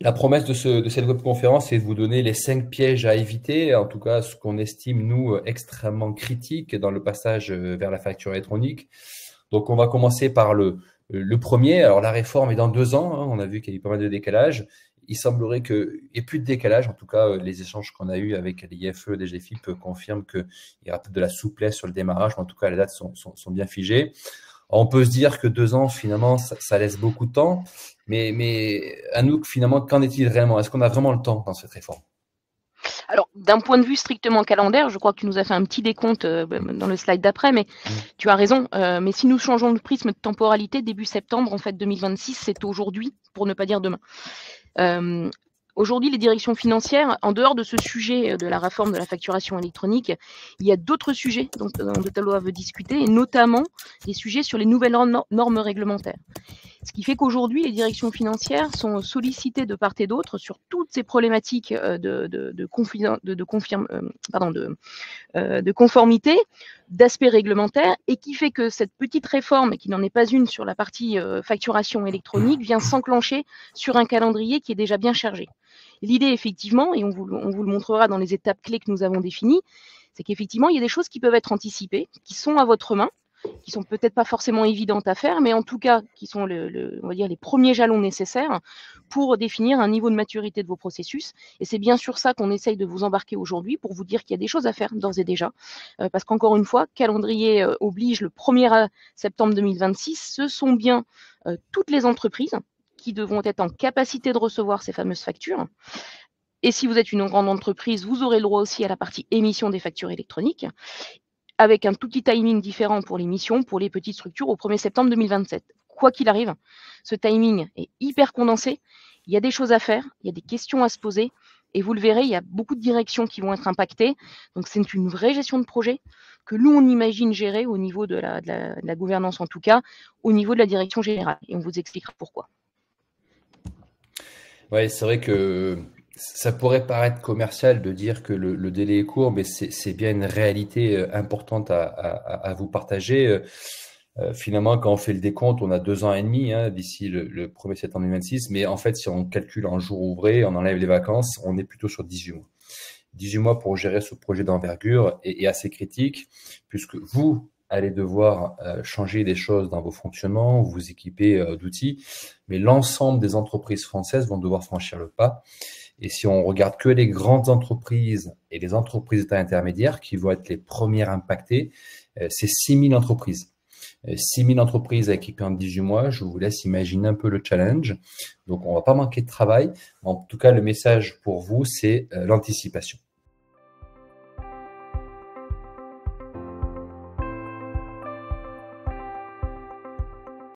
La promesse de cette webconférence, c'est de vous donner les 5 pièges à éviter, en tout cas ce qu'on estime, nous, extrêmement critique dans le passage vers la facture électronique. Donc, on va commencer par le premier. Alors, la réforme est dans 2 ans, hein. On a vu qu'il y a eu pas mal de décalage. Il semblerait qu'il n'y ait plus de décalage. En tout cas, les échanges qu'on a eus avec les IFE, DGFiP confirment qu'il y aura peut-être de la souplesse sur le démarrage, mais en tout cas, les dates sont bien figées. On peut se dire que 2 ans, finalement, ça laisse beaucoup de temps. Mais Anouk, finalement, qu'en est-il réellement? Est-ce qu'on a vraiment le temps dans cette réforme? Alors, d'un point de vue strictement calendaire, je crois que tu nous as fait un petit décompte dans le slide d'après, mais Mm. tu as raison. Mais si nous changeons de prisme de temporalité, début septembre, en fait, 2026, c'est aujourd'hui, pour ne pas dire demain. Euh, Aujourd'hui, les directions financières, en dehors de ce sujet de la réforme de la facturation électronique, il y a d'autres sujets dont la loi veut discuter, et notamment des sujets sur les nouvelles normes réglementaires. Ce qui fait qu'aujourd'hui, les directions financières sont sollicitées de part et d'autre sur toutes ces problématiques de conformité, d'aspect réglementaire, et qui fait que cette petite réforme, qui n'en est pas une sur la partie facturation électronique, vient s'enclencher sur un calendrier qui est déjà bien chargé. L'idée, effectivement, et on vous le montrera dans les étapes clés que nous avons définies, c'est qu'effectivement, il y a des choses qui peuvent être anticipées, qui sont à votre main, qui sont peut-être pas forcément évidentes à faire, mais en tout cas qui sont on va dire les premiers jalons nécessaires pour définir un niveau de maturité de vos processus. Et c'est bien sûr ça qu'on essaye de vous embarquer aujourd'hui pour vous dire qu'il y a des choses à faire d'ores et déjà. Parce qu'encore une fois, calendrier oblige le 1er septembre 2026, ce sont bien toutes les entreprises qui devront être en capacité de recevoir ces fameuses factures. Et si vous êtes une grande entreprise, vous aurez le droit aussi à la partie émission des factures électroniques, avec un tout petit timing différent pour les missions, pour les petites structures, au 1er septembre 2027. Quoi qu'il arrive, ce timing est hyper condensé. Il y a des choses à faire, il y a des questions à se poser. Et vous le verrez, il y a beaucoup de directions qui vont être impactées. Donc, c'est une vraie gestion de projet que nous, on imagine gérer au niveau de la gouvernance, en tout cas, au niveau de la direction générale. Et on vous expliquera pourquoi. Ouais, c'est vrai que ça pourrait paraître commercial de dire que le délai est court, mais c'est bien une réalité importante à vous partager. Finalement, quand on fait le décompte, on a 2 ans et demi, hein, d'ici le 1er septembre 2026. Mais en fait, si on calcule en jours ouvrés, on enlève les vacances, on est plutôt sur 18 mois. 18 mois pour gérer ce projet d'envergure est assez critique, puisque vous allez devoir changer des choses dans vos fonctionnements, vous équiper d'outils, mais l'ensemble des entreprises françaises vont devoir franchir le pas. Et si on regarde que les grandes entreprises et les entreprises d'état intermédiaire qui vont être les premières impactées, c'est 6000 entreprises. 6000 entreprises équipées en 18 mois, je vous laisse imaginer un peu le challenge. Donc, on ne va pas manquer de travail. En tout cas, le message pour vous, c'est l'anticipation.